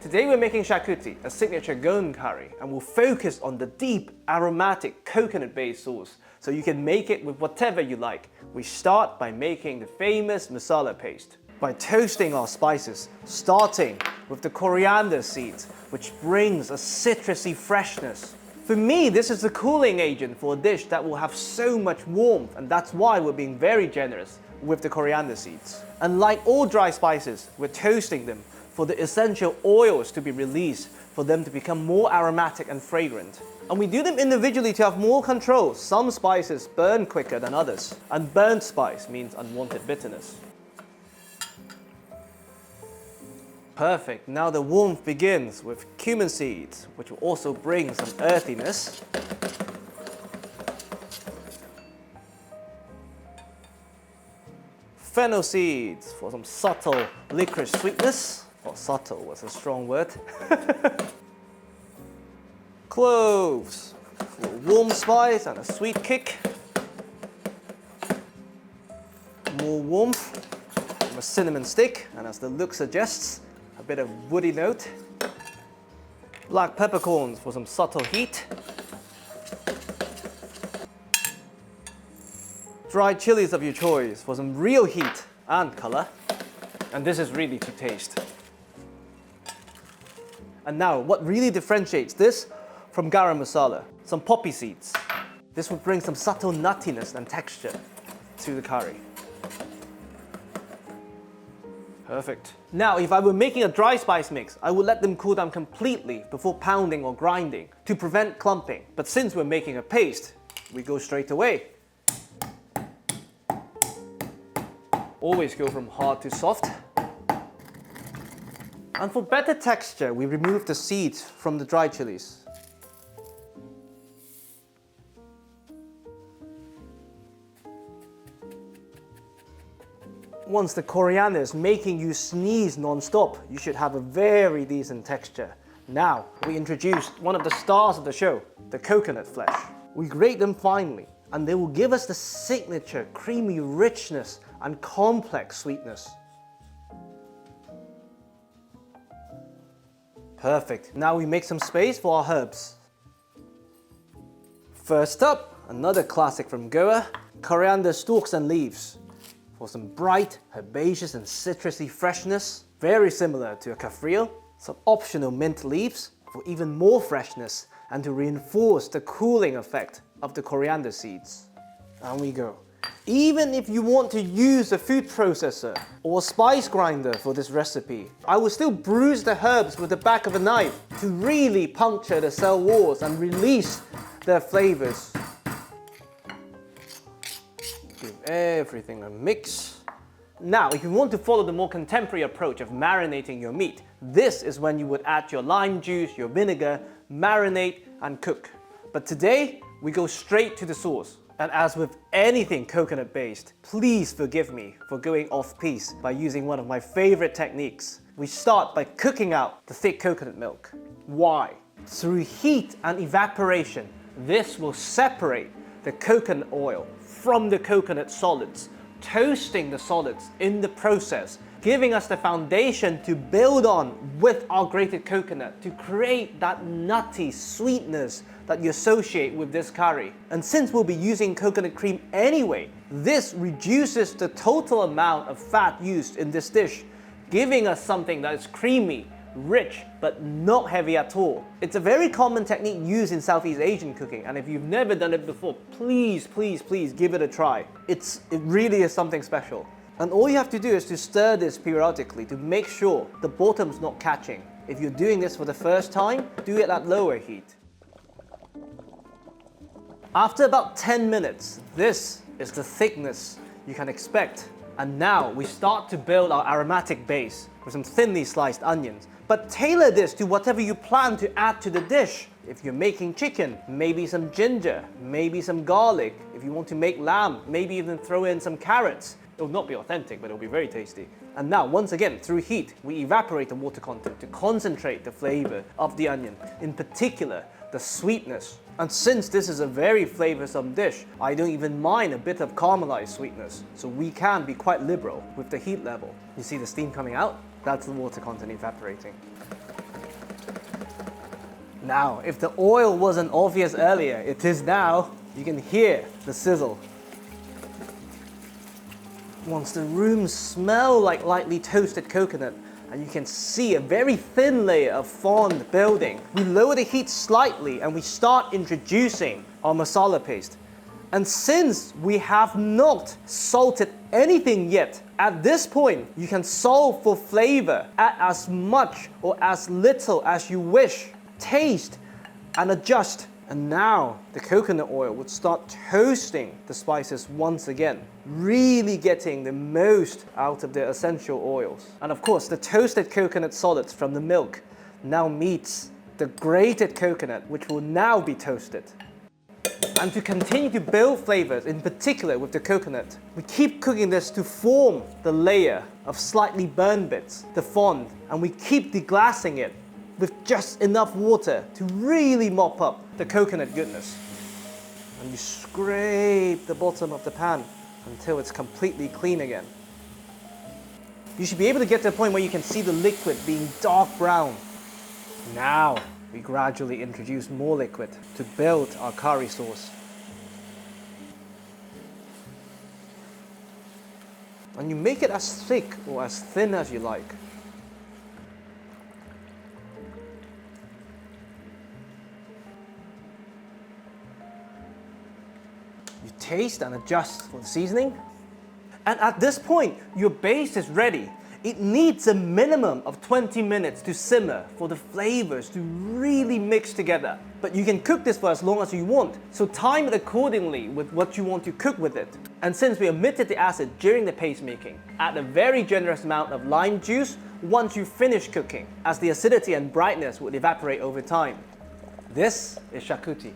Today we're making Xacuti, a signature Goan curry, and we'll focus on the deep, aromatic, coconut-based sauce, so you can make it with whatever you like. We start by making the famous masala paste, by toasting our spices, starting with the coriander seeds, which brings a citrusy freshness. For me, this is the cooling agent for a dish that will have so much warmth, and that's why we're being very generous with the coriander seeds. And like all dry spices, we're toasting them for the essential oils to be released, for them to become more aromatic and fragrant. And we do them individually to have more control. Some spices burn quicker than others, and burnt spice means unwanted bitterness. Perfect. Now the warmth begins with cumin seeds, which will also bring some earthiness. Fennel seeds for some subtle licorice sweetness. Well, subtle was a strong word. Cloves for warm spice and a sweet kick. More warmth from a cinnamon stick, and as the look suggests, a bit of woody note. Black peppercorns for some subtle heat. Dried chillies of your choice for some real heat and color. And this is really to taste. And now, what really differentiates this from garam masala? Some poppy seeds. This will bring some subtle nuttiness and texture to the curry. Perfect. Now, if I were making a dry spice mix, I would let them cool down completely before pounding or grinding to prevent clumping. But since we're making a paste, we go straight away. Always go from hard to soft. And for better texture, we remove the seeds from the dried chilies. Once the coriander is making you sneeze non-stop, you should have a very decent texture. Now, we introduce one of the stars of the show, the coconut flesh. We grate them finely, and they will give us the signature creamy richness and complex sweetness. Perfect. Now we make some space for our herbs. First up, another classic from Goa, coriander stalks and leaves. For some bright, herbaceous and citrusy freshness, very similar to a kaffreel. Some optional mint leaves for even more freshness and to reinforce the cooling effect of the coriander seeds. And we go. Even if you want to use a food processor or a spice grinder for this recipe, I will still bruise the herbs with the back of a knife to really puncture the cell walls and release their flavors. Give everything a mix. Now, if you want to follow the more contemporary approach of marinating your meat, this is when you would add your lime juice, your vinegar, marinate and cook. But today, we go straight to the sauce. And as with anything coconut-based, please forgive me for going off-piste by using one of my favorite techniques. We start by cooking out the thick coconut milk. Why? Through heat and evaporation, this will separate the coconut oil from the coconut solids, toasting the solids in the process, giving us the foundation to build on with our grated coconut to create that nutty sweetness that you associate with this curry. And since we'll be using coconut cream anyway, this reduces the total amount of fat used in this dish, giving us something that is creamy, rich, but not heavy at all. It's a very common technique used in Southeast Asian cooking, and if you've never done it before, please, please, please give it a try. It really is something special. And all you have to do is to stir this periodically to make sure the bottom's not catching. If you're doing this for the first time, do it at lower heat. After about 10 minutes, this is the thickness you can expect. And now we start to build our aromatic base with some thinly sliced onions. But tailor this to whatever you plan to add to the dish. If you're making chicken, maybe some ginger, maybe some garlic. If you want to make lamb, maybe even throw in some carrots. It will not be authentic, but it will be very tasty. And now, once again, through heat, we evaporate the water content to concentrate the flavor of the onion, in particular, the sweetness. And since this is a very flavorsome dish, I don't even mind a bit of caramelized sweetness, so we can be quite liberal with the heat level. You see the steam coming out? That's the water content evaporating. Now, if the oil wasn't obvious earlier, it is now. You can hear the sizzle. Once the room smell like lightly toasted coconut, and you can see a very thin layer of fond building, we lower the heat slightly and we start introducing our masala paste. And since we have not salted anything yet, at this point, you can salt for flavor. Add as much or as little as you wish. Taste and adjust. And now the coconut oil would start toasting the spices once again, really getting the most out of the essential oils. And of course, the toasted coconut solids from the milk now meets the grated coconut, which will now be toasted. And to continue to build flavors, in particular with the coconut, we keep cooking this to form the layer of slightly burned bits, the fond, and we keep deglassing it with just enough water to really mop up the coconut goodness. And you scrape the bottom of the pan until it's completely clean again. You should be able to get to a point where you can see the liquid being dark brown. Now, we gradually introduce more liquid to build our curry sauce. And you make it as thick or as thin as you like. You taste and adjust for the seasoning. And at this point, your base is ready. It needs a minimum of 20 minutes to simmer for the flavors to really mix together. But you can cook this for as long as you want, so time it accordingly with what you want to cook with it. And since we omitted the acid during the paste making, add a very generous amount of lime juice once you finish cooking, as the acidity and brightness would evaporate over time. This is Xacuti.